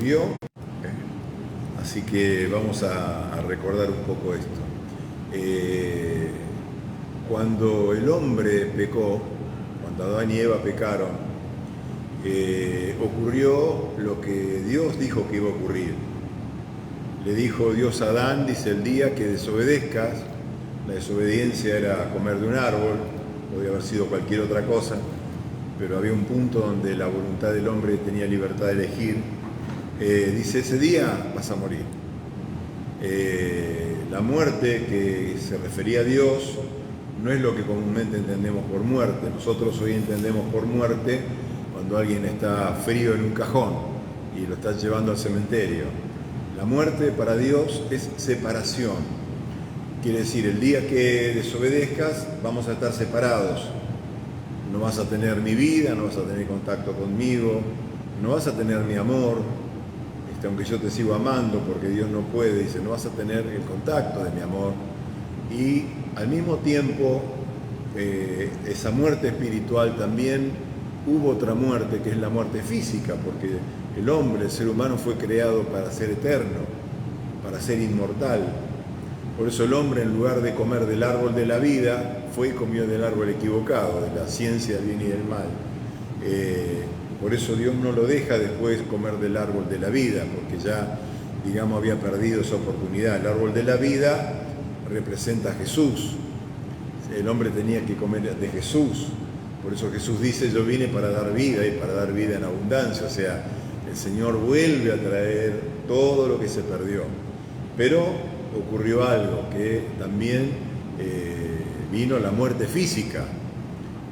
murió, así que vamos a recordar un poco esto. Cuando el hombre pecó, cuando Adán y Eva pecaron, ocurrió lo que Dios dijo que iba a ocurrir. Le dijo Dios a Adán, dice, el día que desobedezcas, la desobediencia era comer de un árbol, podía haber sido cualquier otra cosa, pero había un punto donde la voluntad del hombre tenía libertad de elegir. Dice, ese día vas a morir. La muerte que se refería a Dios no es lo que comúnmente entendemos por muerte. Nosotros hoy entendemos por muerte cuando alguien está frío en un cajón y lo está llevando al cementerio. La muerte para Dios es separación. Quiere decir, el día que desobedezcas vamos a estar separados. No vas a tener mi vida, no vas a tener contacto conmigo, no vas a tener mi amor, aunque yo te sigo amando, porque Dios no puede, dice, no vas a tener el contacto de mi amor. Y al mismo tiempo, esa muerte espiritual también hubo otra muerte, que es la muerte física, porque el hombre, el ser humano, fue creado para ser eterno, para ser inmortal. Por eso el hombre, en lugar de comer del árbol de la vida, fue y comió del árbol equivocado, de la ciencia del bien y del mal. Por eso Dios no lo deja después comer del árbol de la vida, porque ya, digamos, había perdido esa oportunidad. El árbol de la vida representa a Jesús. El hombre tenía que comer de Jesús. Por eso Jesús dice, yo vine para dar vida y para dar vida en abundancia. O sea, el Señor vuelve a traer todo lo que se perdió. Pero ocurrió algo, que también vino la muerte física,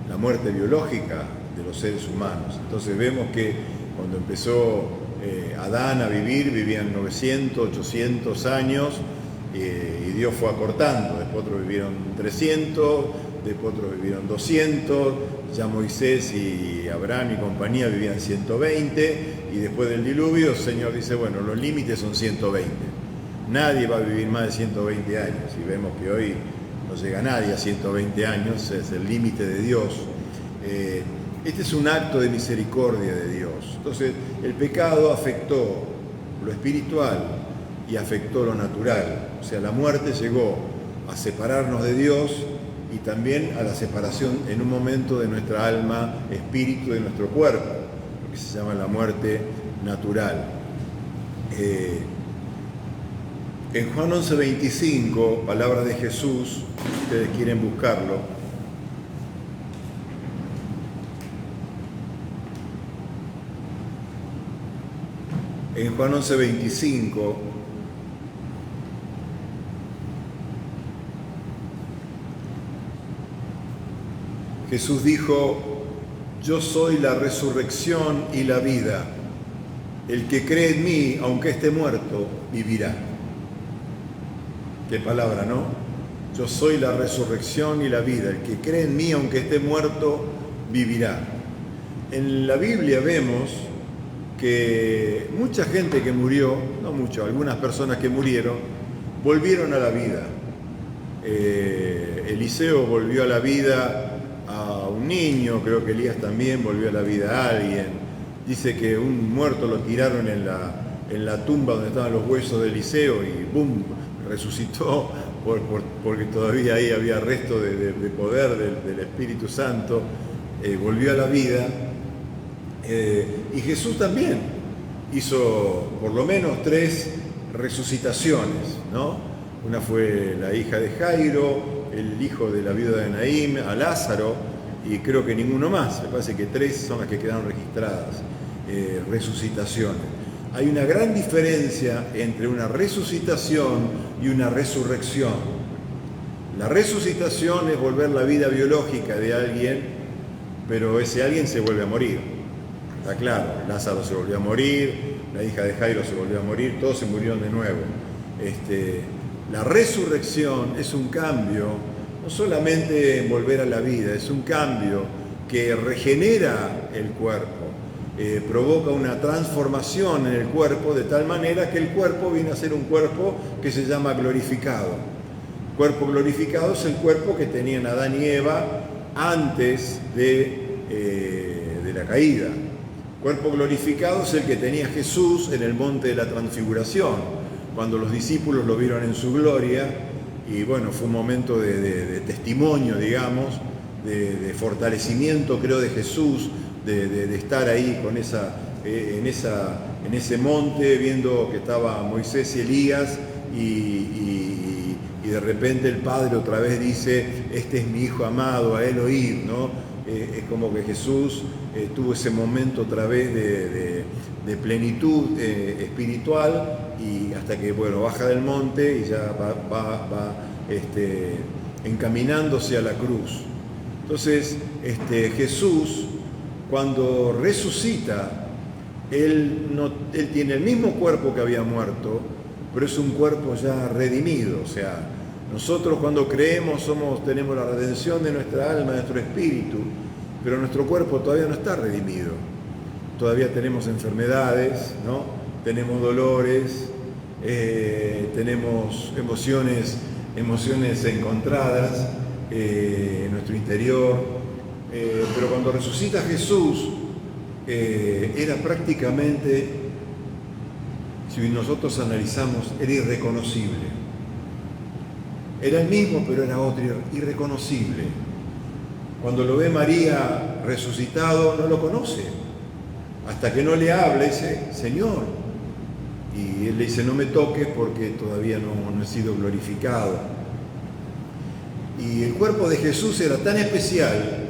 la muerte biológica de los seres humanos. Entonces vemos que cuando empezó Adán a vivir, vivían 900, 800 años, y Dios fue acortando. Después otros vivieron 300, después otros vivieron 200, ya Moisés y Abraham y compañía vivían 120, y después del diluvio el Señor dice, bueno, los límites son 120. Nadie va a vivir más de 120 años, y vemos que hoy no llega nadie a 120 años, es el límite de Dios. Este es un acto de misericordia de Dios. Entonces, el pecado afectó lo espiritual y afectó lo natural. O sea, la muerte llegó a separarnos de Dios y también a la separación en un momento de nuestra alma, espíritu, de nuestro cuerpo, lo que se llama la muerte natural. En Juan 11:25, palabra de Jesús, si ustedes quieren buscarlo, en Juan 11:25, Jesús dijo, yo soy la resurrección y la vida. El que cree en mí, aunque esté muerto, vivirá. Qué palabra, ¿no? Yo soy la resurrección y la vida. El que cree en mí, aunque esté muerto, vivirá. En la Biblia vemos que mucha gente que murió, no mucho, algunas personas que murieron, volvieron a la vida. Eliseo volvió a la vida a un niño, creo que Elías también volvió a la vida a alguien. Dice que un muerto lo tiraron en la tumba donde estaban los huesos de Eliseo y ¡bum!, resucitó porque todavía ahí había resto de poder del Espíritu Santo, volvió a la vida. Y Jesús también hizo por lo menos 3 resucitaciones, ¿no? Una fue la hija de Jairo, el hijo de la viuda de Naín, a Lázaro, y creo que ninguno más. Me parece que 3 son las que quedaron registradas, resucitaciones. Hay una gran diferencia entre una resucitación y una resurrección. La resucitación es volver la vida biológica de alguien, pero ese alguien se vuelve a morir. Está claro, Lázaro se volvió a morir, la hija de Jairo se volvió a morir, todos se murieron de nuevo. La resurrección es un cambio, no solamente en volver a la vida, es un cambio que regenera el cuerpo, provoca una transformación en el cuerpo de tal manera que el cuerpo viene a ser un cuerpo que se llama glorificado. Cuerpo glorificado es el cuerpo que tenían Adán y Eva antes de la caída. Cuerpo glorificado es el que tenía Jesús en el monte de la transfiguración, cuando los discípulos lo vieron en su gloria, y bueno, fue un momento de testimonio, digamos, de fortalecimiento, creo, de Jesús, de estar ahí con en ese monte, viendo que estaba Moisés y Elías, y de repente el Padre otra vez dice: este es mi Hijo amado, a él oíd, ¿no? Es como que Jesús tuvo ese momento otra vez de plenitud espiritual, y hasta que, bueno, baja del monte y ya va encaminándose a la cruz. Entonces, Jesús, cuando resucita, él tiene el mismo cuerpo que había muerto, pero es un cuerpo ya redimido. O sea, nosotros cuando creemos tenemos la redención de nuestra alma, de nuestro espíritu, pero nuestro cuerpo todavía no está redimido. Todavía tenemos enfermedades, ¿no? Tenemos dolores, tenemos emociones encontradas en nuestro interior, pero cuando resucita Jesús, era prácticamente, si nosotros analizamos, era irreconocible. Era el mismo, pero era otro, irreconocible. Cuando lo ve María resucitado, no lo conoce. Hasta que no le habla, dice: Señor. Y él le dice: no me toques porque todavía no he sido glorificado. Y el cuerpo de Jesús era tan especial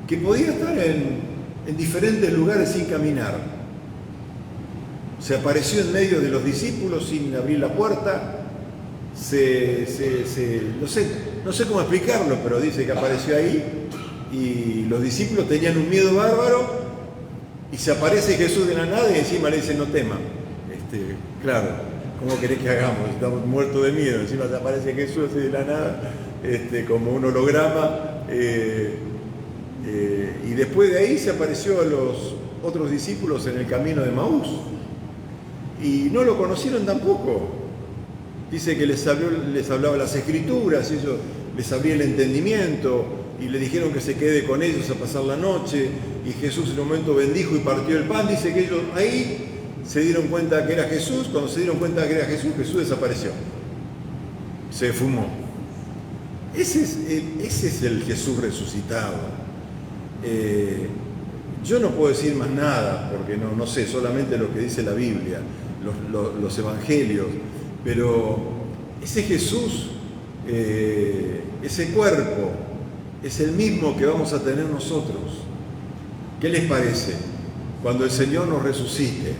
que podía estar en diferentes lugares sin caminar. Se apareció en medio de los discípulos sin abrir la puerta. No sé cómo explicarlo, pero dice que apareció ahí, y los discípulos tenían un miedo bárbaro, y se aparece Jesús de la nada y encima le dice: no teman. Claro, ¿cómo querés que hagamos? Estamos muertos de miedo. Encima se aparece Jesús así de la nada, como un holograma, y después de ahí se apareció a los otros discípulos en el camino de Maús, y no lo conocieron tampoco. Dice que les hablaba las Escrituras, ellos les abría el entendimiento y le dijeron que se quede con ellos a pasar la noche, y Jesús en un momento bendijo y partió el pan. Dice que ellos ahí se dieron cuenta que era Jesús. Cuando se dieron cuenta que era Jesús, Jesús desapareció, se fumó. Ese es el Jesús resucitado. Yo no puedo decir más nada porque no sé, solamente lo que dice la Biblia, los evangelios. Pero ese Jesús, ese cuerpo, es el mismo que vamos a tener nosotros. ¿Qué les parece? Cuando el Señor nos resucite,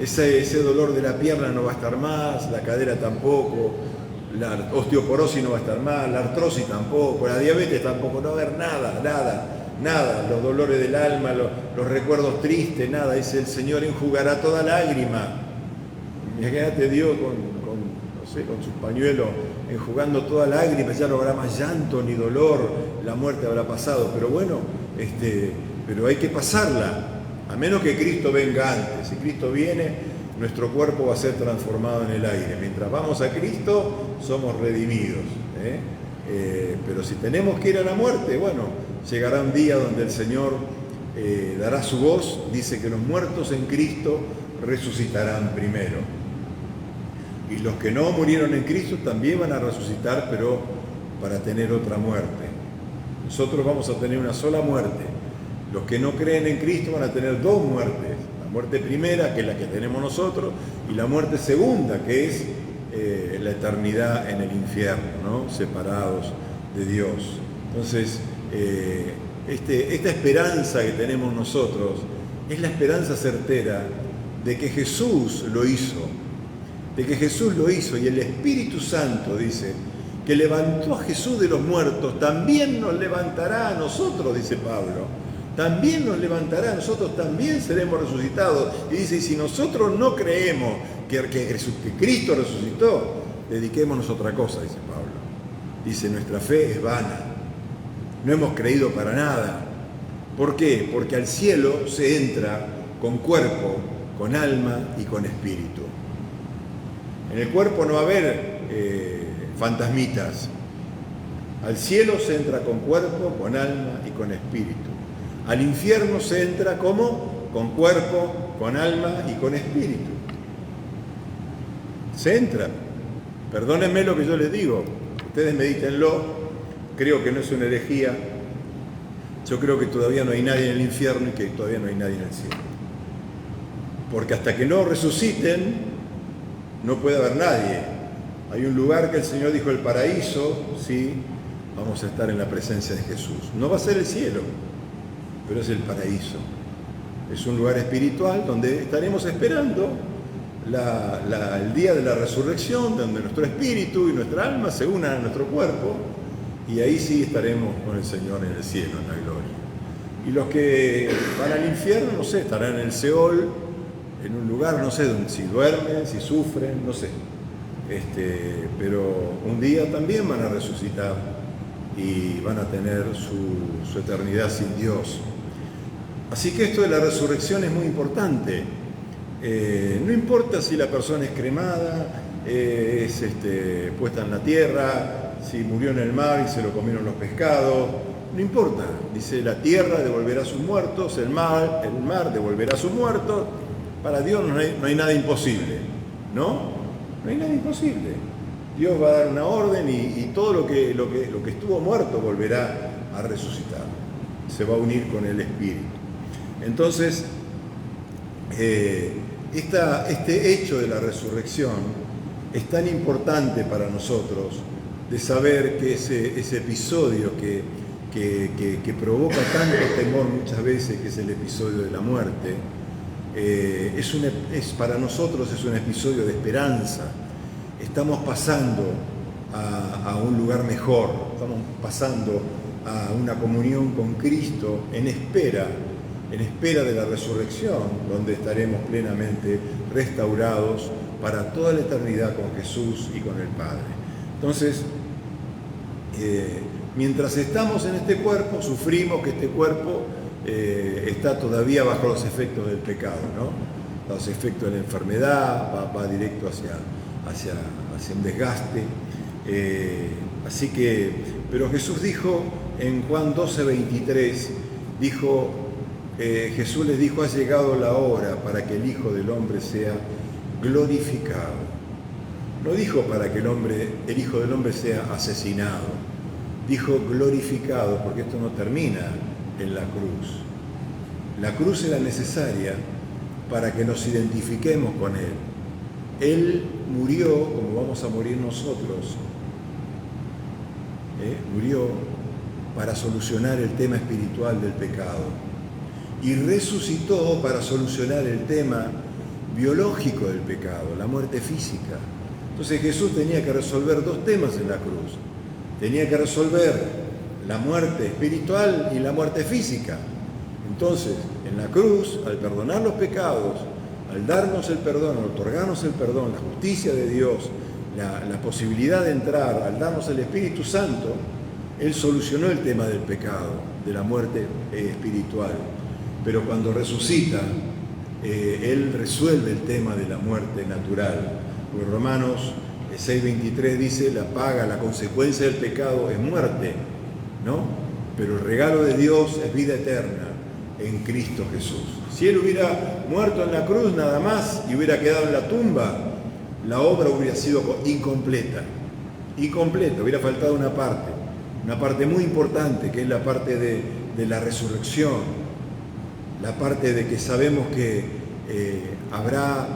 ese dolor de la pierna no va a estar más, la cadera tampoco, la osteoporosis no va a estar más, la artrosis tampoco, la diabetes tampoco, no va a haber nada, los dolores del alma, los recuerdos tristes, nada. Dice: el Señor enjugará toda lágrima. Imagínate Dios con sus pañuelos enjugando toda lágrima, ya no habrá más llanto ni dolor, la muerte habrá pasado. Pero bueno, pero hay que pasarla, a menos que Cristo venga antes. Si Cristo viene, nuestro cuerpo va a ser transformado en el aire. Mientras vamos a Cristo, somos redimidos. Pero si tenemos que ir a la muerte, bueno, llegará un día donde el Señor dará su voz. Dice que los muertos en Cristo resucitarán primero. Y los que no murieron en Cristo también van a resucitar, pero para tener otra muerte. Nosotros vamos a tener una sola muerte. Los que no creen en Cristo van a tener dos muertes. La muerte primera, que es la que tenemos nosotros, y la muerte segunda, que es la eternidad en el infierno, ¿no? Separados de Dios. Entonces, esta esperanza que tenemos nosotros es la esperanza certera de que Jesús lo hizo. Y el Espíritu Santo, dice, que levantó a Jesús de los muertos, también nos levantará a nosotros, dice Pablo. También nos levantará, nosotros también seremos resucitados. Y dice: y si nosotros no creemos que Cristo resucitó, dediquémonos a otra cosa, dice Pablo. Dice: nuestra fe es vana, no hemos creído para nada. ¿Por qué? Porque al cielo se entra con cuerpo, con alma y con espíritu. En el cuerpo no va a haber fantasmitas. Al cielo se entra con cuerpo, con alma y con espíritu. Al infierno se entra como con cuerpo, con alma y con espíritu. Se entra. Perdónenme lo que yo les digo, ustedes medítenlo, creo que no es una herejía, yo creo que todavía no hay nadie en el infierno y que todavía no hay nadie en el cielo. Porque hasta que no resuciten, no puede haber nadie. Hay un lugar que el Señor dijo, el paraíso, sí, vamos a estar en la presencia de Jesús. No va a ser el cielo, pero es el paraíso. Es un lugar espiritual donde estaremos esperando el día de la resurrección, donde nuestro espíritu y nuestra alma se unan a nuestro cuerpo, y ahí sí estaremos con el Señor en el cielo, en la gloria. Y los que van al infierno, no sé, estarán en el Seol, en un lugar, no sé, donde si duermen, si sufren, no sé. Pero un día también van a resucitar y van a tener su eternidad sin Dios. Así que esto de la resurrección es muy importante. No importa si la persona es cremada, es puesta en la tierra, si murió en el mar y se lo comieron los pescados, no importa. Dice, la tierra devolverá a sus muertos, el mar devolverá a sus muertos. Para Dios no hay nada imposible, ¿no? No hay nada imposible. Dios va a dar una orden y todo lo que estuvo muerto volverá a resucitar. Se va a unir con el Espíritu. Entonces, este hecho de la resurrección es tan importante para nosotros, de saber que ese episodio que provoca tanto temor muchas veces, que es el episodio de la muerte, para nosotros es un episodio de esperanza. Estamos pasando a un lugar mejor, estamos pasando a una comunión con Cristo en espera de la resurrección, donde estaremos plenamente restaurados para toda la eternidad con Jesús y con el Padre. Entonces, mientras estamos en este cuerpo, sufrimos que este cuerpo está todavía bajo los efectos del pecado, ¿no? Los efectos de la enfermedad, va directo hacia un desgaste. Pero Jesús dijo en Juan 12:23, Jesús les dijo, ha llegado la hora para que el Hijo del Hombre sea glorificado. No dijo para que el Hijo del Hombre sea asesinado, dijo glorificado, porque esto no termina en la cruz. La cruz era necesaria para que nos identifiquemos con Él. Él murió como vamos a morir nosotros. Murió para solucionar el tema espiritual del pecado. Y resucitó para solucionar el tema biológico del pecado, la muerte física. Entonces Jesús tenía que resolver dos temas en la cruz. Tenía que resolver la muerte espiritual y la muerte física. Entonces, en la cruz, al perdonar los pecados, al darnos el perdón, al otorgarnos el perdón, la justicia de Dios, la posibilidad de entrar, al darnos el Espíritu Santo, Él solucionó el tema del pecado, de la muerte espiritual. Pero cuando resucita, Él resuelve el tema de la muerte natural. Porque Romanos 6:23 dice, la paga, la consecuencia del pecado es muerte, ¿no? Pero el regalo de Dios es vida eterna en Cristo Jesús. Si Él hubiera muerto en la cruz nada más y hubiera quedado en la tumba, la obra hubiera sido incompleta, hubiera faltado una parte muy importante, que es la parte de la resurrección, la parte de que sabemos que habrá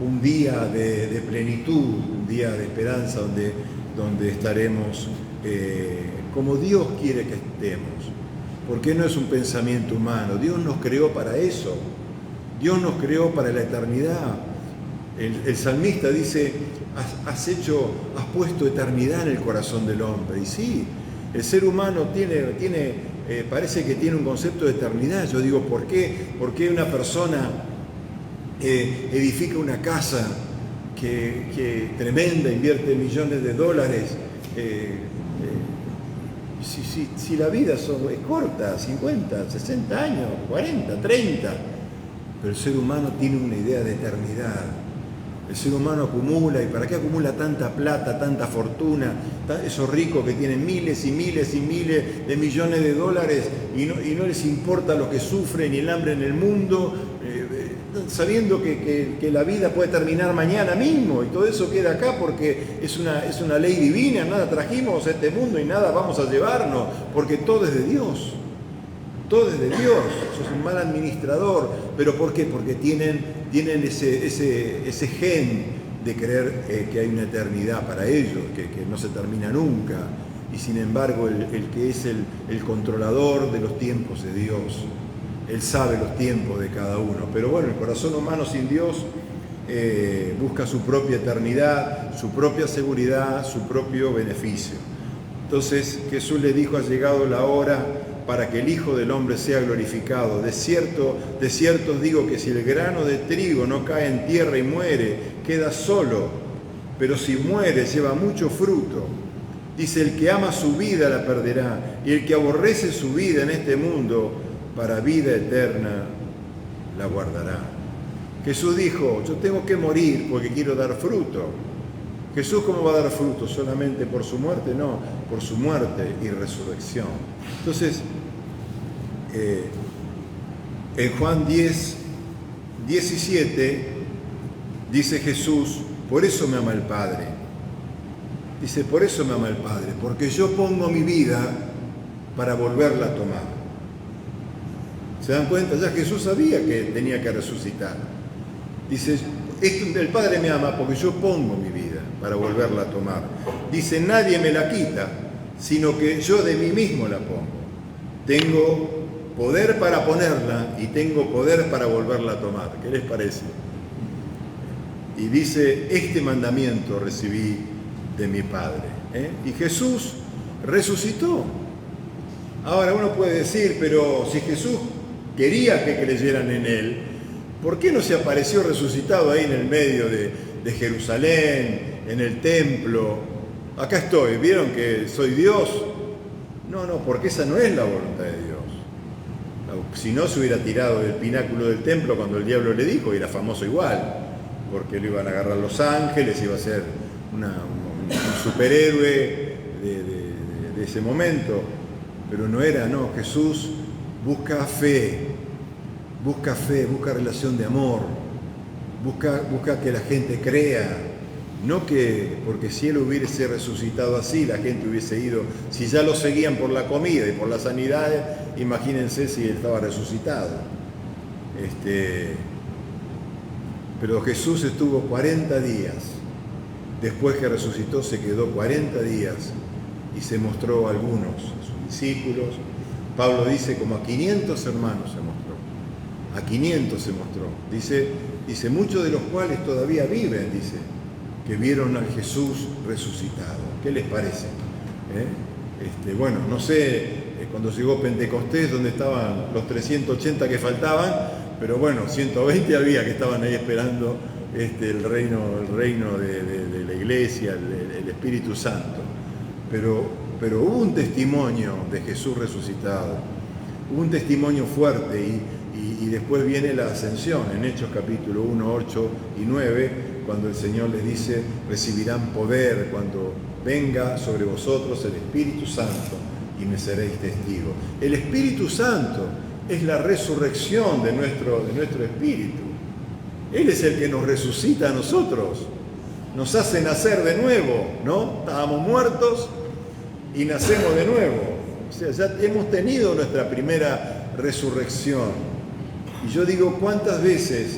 un día de plenitud, un día de esperanza, donde estaremos como Dios quiere que estemos. Porque no es un pensamiento humano. Dios nos creó para eso. Dios nos creó para la eternidad. El salmista dice, has puesto eternidad en el corazón del hombre. Y sí, el ser humano parece que tiene un concepto de eternidad. Yo digo, ¿por qué una persona edifica una casa que tremenda, invierte millones de dólares? Si la vida es corta, 50, 60 años, 40, 30, pero el ser humano tiene una idea de eternidad. El ser humano acumula, ¿y para qué acumula tanta plata, tanta fortuna? Esos ricos que tienen miles y miles y miles de millones de dólares y no les importa lo que sufren y el hambre en el mundo, sabiendo que la vida puede terminar mañana mismo y todo eso queda acá porque es una ley divina, nada trajimos a este mundo y nada vamos a llevarnos, porque todo es de Dios. Todo es de Dios, sos un mal administrador, pero ¿por qué? Porque tienen ese gen de creer que hay una eternidad para ellos, que no se termina nunca, y sin embargo el que es el controlador de los tiempos es Dios. Él sabe los tiempos de cada uno, pero bueno, el corazón humano sin Dios busca su propia eternidad, su propia seguridad, su propio beneficio. Entonces Jesús le dijo: ha llegado la hora para que el Hijo del Hombre sea glorificado. De cierto os digo que si el grano de trigo no cae en tierra y muere, queda solo, pero si muere lleva mucho fruto. Dice: el que ama su vida la perderá, y el que aborrece su vida en este mundo, para vida eterna la guardará. Jesús dijo: yo tengo que morir porque quiero dar fruto. Jesús, ¿cómo va a dar fruto? ¿Solamente por su muerte? No, por su muerte y resurrección. Entonces, en Juan 10, 17, dice Jesús: por eso me ama el Padre. Dice: por eso me ama el Padre, porque yo pongo mi vida para volverla a tomar. ¿Se dan cuenta? Ya Jesús sabía que tenía que resucitar. Dice: el Padre me ama porque yo pongo mi vida para volverla a tomar. Dice: nadie me la quita, sino que yo de mí mismo la pongo. Tengo poder para ponerla y tengo poder para volverla a tomar. ¿Qué les parece? Y dice: este mandamiento recibí de mi Padre. Y Jesús resucitó. Ahora uno puede decir: pero si Jesús quería que creyeran en Él, ¿por qué no se apareció resucitado ahí en el medio de Jerusalén, en el templo? Acá estoy, ¿vieron que soy Dios? No, porque esa no es la voluntad de Dios. Si no, se hubiera tirado del pináculo del templo cuando el diablo le dijo, y era famoso igual, porque lo iban a agarrar los ángeles, iba a ser un superhéroe de ese momento. Pero no era, no. Jesús busca fe, busca relación de amor, busca que la gente crea. No que, porque si Él hubiese resucitado así, la gente hubiese ido, si ya lo seguían por la comida y por las sanidades, imagínense si Él estaba resucitado. Pero Jesús estuvo 40 días, después que resucitó se quedó 40 días y se mostró a algunos, a sus discípulos. Pablo dice: como a 500 hermanos se mostró, a 500 se mostró. Dice muchos de los cuales todavía viven, dice, que vieron al Jesús resucitado. ¿Qué les parece? Bueno, no sé, cuando llegó Pentecostés, dónde estaban los 380 que faltaban, pero bueno, 120 había que estaban ahí esperando el reino de la iglesia, el Espíritu Santo. Pero hubo un testimonio de Jesús resucitado, hubo un testimonio fuerte y después viene la ascensión, en Hechos capítulo 1, 8 y 9, cuando el Señor les dice: recibirán poder cuando venga sobre vosotros el Espíritu Santo y me seréis testigos. El Espíritu Santo es la resurrección de nuestro espíritu. Él es el que nos resucita a nosotros, nos hace nacer de nuevo, ¿no? Estábamos muertos y nacemos de nuevo. O sea, ya hemos tenido nuestra primera resurrección. Y yo digo, ¿cuántas veces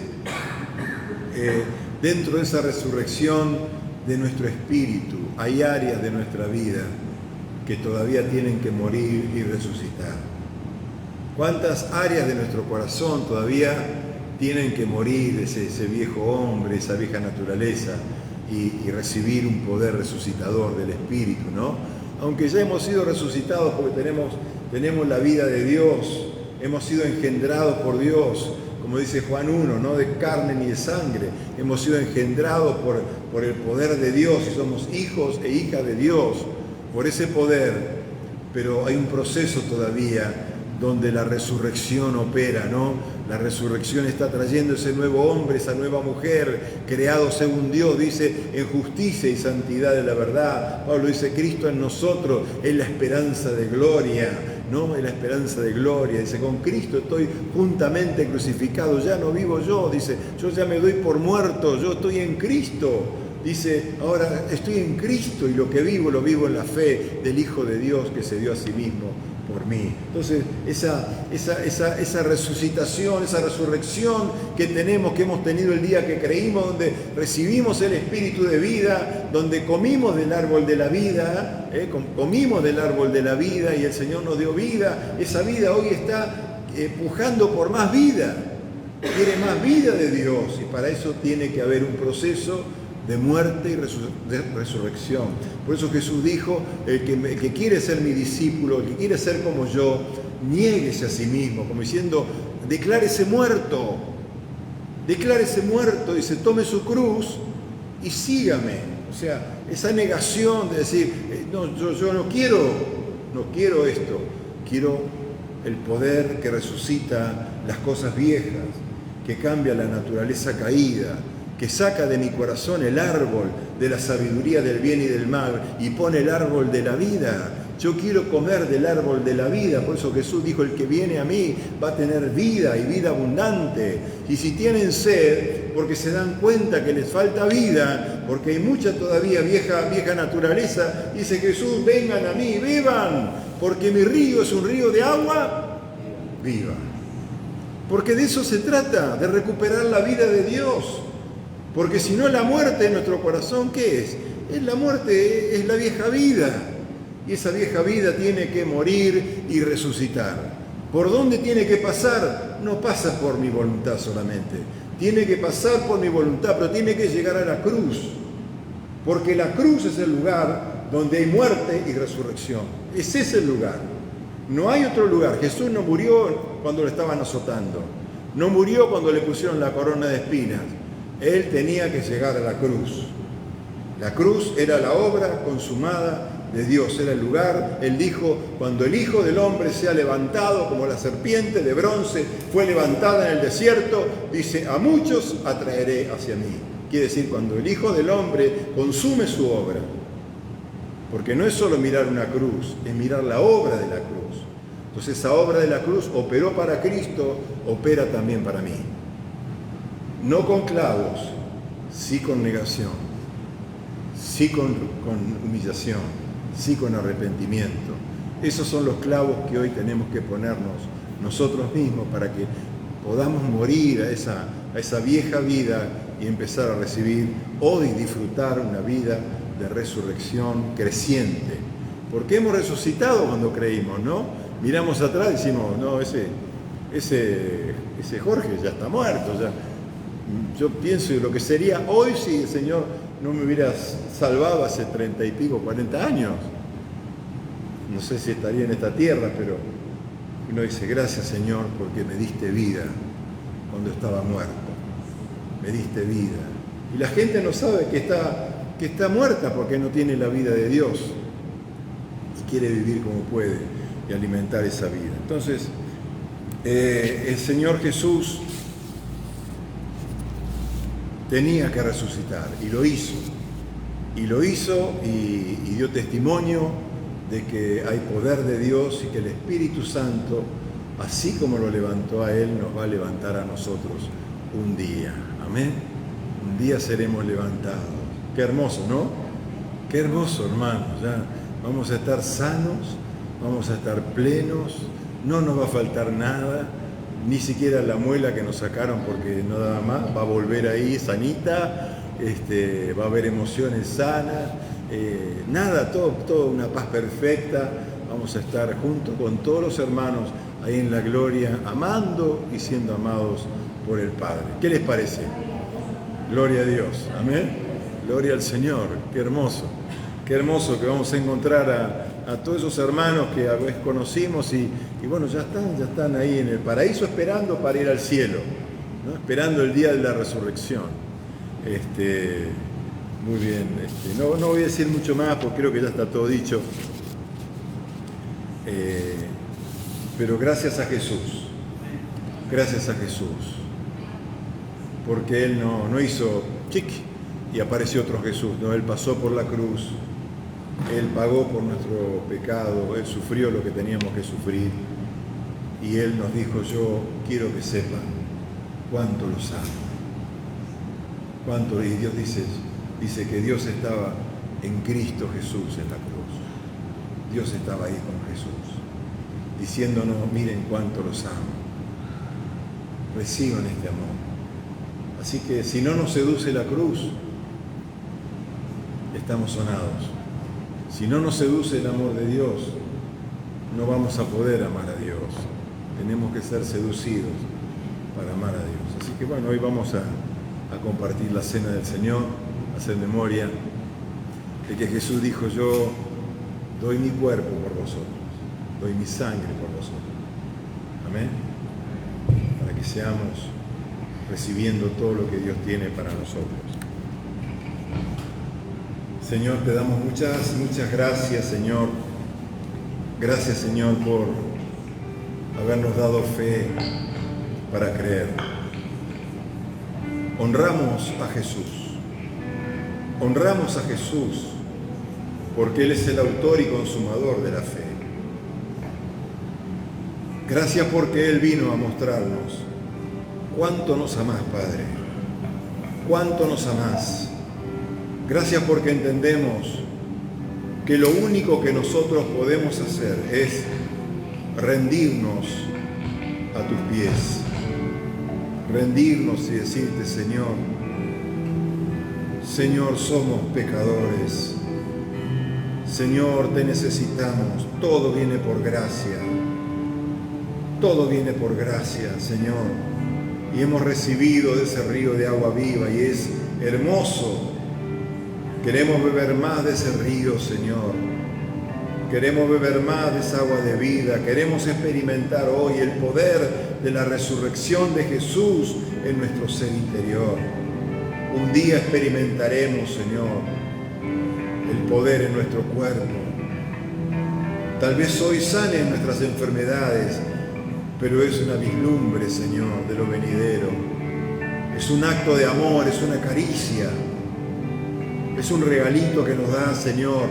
dentro de esa resurrección de nuestro espíritu hay áreas de nuestra vida que todavía tienen que morir y resucitar? ¿Cuántas áreas de nuestro corazón todavía tienen que morir, ese viejo hombre, esa vieja naturaleza, y recibir un poder resucitador del Espíritu, ¿no? Aunque ya hemos sido resucitados porque tenemos la vida de Dios, hemos sido engendrados por Dios, como dice Juan 1, no de carne ni de sangre, hemos sido engendrados por el poder de Dios y somos hijos e hijas de Dios por ese poder, pero hay un proceso todavía donde la resurrección opera, ¿no? La resurrección está trayendo ese nuevo hombre, esa nueva mujer, creado según Dios, dice, en justicia y santidad de la verdad. Pablo dice, Cristo en nosotros es la esperanza de gloria, ¿no? Es la esperanza de gloria. Dice, con Cristo estoy juntamente crucificado, ya no vivo yo, dice, yo ya me doy por muerto, yo estoy en Cristo. Dice, ahora estoy en Cristo y lo que vivo, lo vivo en la fe del Hijo de Dios que se dio a sí mismo por mí. Entonces, esa resucitación, esa resurrección que tenemos, que hemos tenido el día que creímos, donde recibimos el Espíritu de vida, donde comimos del árbol de la vida, comimos del árbol de la vida y el Señor nos dio vida, esa vida hoy está pujando por más vida, quiere más vida de Dios y para eso tiene que haber un proceso de muerte y de resurrección. Por eso Jesús dijo, el que quiere ser mi discípulo, el que quiere ser como yo, niéguese a sí mismo, como diciendo, declárese muerto, dice, tome su cruz y sígame. O sea, esa negación de decir, no, yo no quiero esto, quiero el poder que resucita las cosas viejas, que cambia la naturaleza caída, que saca de mi corazón el árbol de la sabiduría del bien y del mal y pone el árbol de la vida. Yo quiero comer del árbol de la vida, por eso Jesús dijo, el que viene a mí va a tener vida y vida abundante. Y si tienen sed, porque se dan cuenta que les falta vida, porque hay mucha todavía vieja naturaleza, dice Jesús, vengan a mí, beban, porque mi río es un río de agua viva. Porque de eso se trata, de recuperar la vida de Dios. Porque si no, la muerte en nuestro corazón, ¿qué es? La muerte, es la vieja vida. Y esa vieja vida tiene que morir y resucitar. ¿Por dónde tiene que pasar? No pasa por mi voluntad solamente. Tiene que pasar por mi voluntad, pero tiene que llegar a la cruz. Porque la cruz es el lugar donde hay muerte y resurrección. Ese es el lugar. No hay otro lugar. Jesús no murió cuando lo estaban azotando. No murió cuando le pusieron la corona de espinas. Él tenía que llegar a la cruz. La cruz era la obra consumada de Dios, era el lugar. Él dijo, cuando el Hijo del Hombre sea levantado como la serpiente de bronce fue levantada en el desierto, dice, a muchos atraeré hacia mí. Quiere decir, cuando el Hijo del Hombre consume su obra, porque no es solo mirar una cruz, es mirar la obra de la cruz. Entonces esa obra de la cruz operó para Cristo, opera también para mí. No con clavos, sí con negación, sí con humillación, sí con arrepentimiento. Esos son los clavos que hoy tenemos que ponernos nosotros mismos para que podamos morir a esa vieja vida y empezar a recibir hoy, disfrutar una vida de resurrección creciente. Porque hemos resucitado cuando creímos, ¿no? Miramos atrás y decimos, no, ese Jorge ya está muerto, ya. Yo pienso lo que sería hoy si el Señor no me hubiera salvado hace 30 y pico, 40 años. No sé si estaría en esta tierra, pero uno dice, gracias Señor porque me diste vida cuando estaba muerto. Me diste vida. Y la gente no sabe que está muerta porque no tiene la vida de Dios y quiere vivir como puede y alimentar esa vida. Entonces, el Señor Jesús tenía que resucitar y lo hizo. Y lo hizo y dio testimonio de que hay poder de Dios y que el Espíritu Santo, así como lo levantó a Él, nos va a levantar a nosotros un día. Amén. Un día seremos levantados. Qué hermoso, ¿no? Qué hermoso, hermanos. Ya vamos a estar sanos, vamos a estar plenos, no nos va a faltar nada. Ni siquiera la muela que nos sacaron porque no daba más, va a volver ahí sanita, va a haber emociones sanas, nada, todo una paz perfecta. Vamos a estar junto con todos los hermanos ahí en la gloria, amando y siendo amados por el Padre. ¿Qué les parece? Gloria a Dios, amén. Gloria al Señor, qué hermoso que vamos a encontrar a todos esos hermanos que a veces conocimos y bueno, ya están ahí en el paraíso esperando para ir al cielo, ¿no? Esperando el día de la resurrección. Muy bien, no voy a decir mucho más porque creo que ya está todo dicho, pero gracias a Jesús. Gracias a Jesús. Porque Él no hizo chic y apareció otro Jesús. No, Él pasó por la cruz. Él pagó por nuestro pecado. Él sufrió lo que teníamos que sufrir. Y Él nos dijo, yo quiero que sepan cuánto los amo. Cuánto, y Dios dice que Dios estaba en Cristo Jesús en la cruz. Dios estaba ahí con Jesús, diciéndonos, miren cuánto los amo. Reciban este amor. Así que si no nos seduce la cruz, estamos sonados. Si no nos seduce el amor de Dios, no vamos a poder amar a Dios. Tenemos que ser seducidos para amar a Dios. Así que bueno, hoy vamos a compartir la cena del Señor, a hacer memoria de que Jesús dijo, yo doy mi cuerpo por vosotros, doy mi sangre por vosotros. Amén. Para que seamos recibiendo todo lo que Dios tiene para nosotros. Señor, te damos muchas gracias, Señor. Gracias, Señor, por habernos dado fe para creer. Honramos a Jesús. Honramos a Jesús porque Él es el autor y consumador de la fe. Gracias porque Él vino a mostrarnos cuánto nos amás, Padre. Cuánto nos amás. Gracias porque entendemos que lo único que nosotros podemos hacer es rendirnos a tus pies. Rendirnos y decirte, Señor, Señor, somos pecadores. Señor, te necesitamos. Todo viene por gracia. Todo viene por gracia, Señor. Y hemos recibido de ese río de agua viva y es hermoso. Queremos beber más de ese río, Señor. Queremos beber más de esa agua de vida. Queremos experimentar hoy el poder de la resurrección de Jesús en nuestro ser interior. Un día experimentaremos, Señor, el poder en nuestro cuerpo. Tal vez hoy sanen nuestras enfermedades, pero es una vislumbre, Señor, de lo venidero. Es un acto de amor, es una caricia. Es un regalito que nos da, Señor,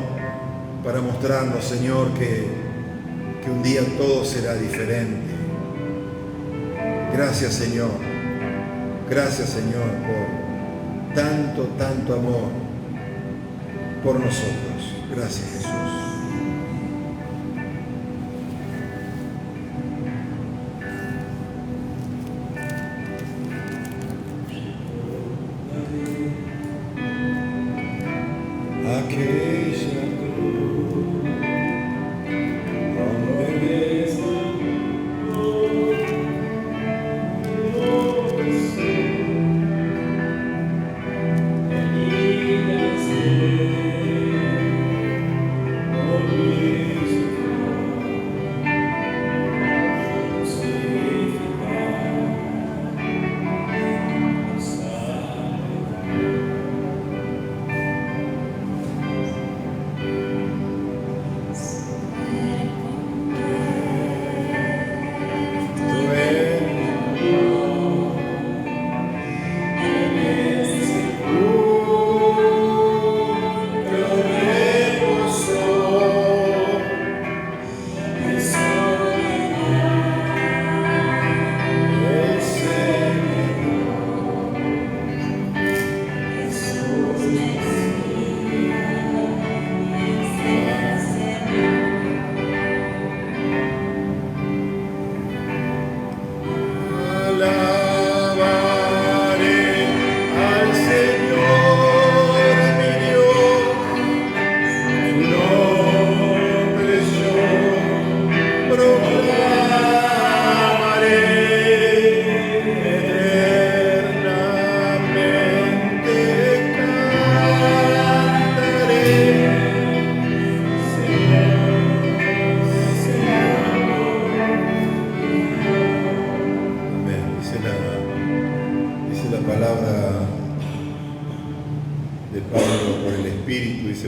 para mostrarnos, Señor, que un día todo será diferente. Gracias, Señor. Gracias, Señor, por tanto amor por nosotros. Gracias, Jesús.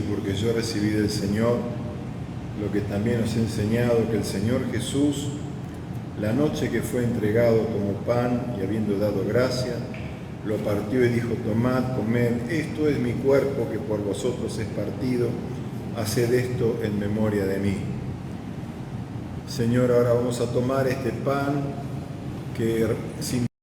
Porque yo recibí del Señor lo que también os he enseñado, que el Señor Jesús, La noche que fue entregado tomó pan y habiendo dado gracia, lo partió y dijo: tomad, comed, esto es mi cuerpo que por vosotros es partido, haced esto en memoria de mí. Señor, ahora vamos a tomar este pan que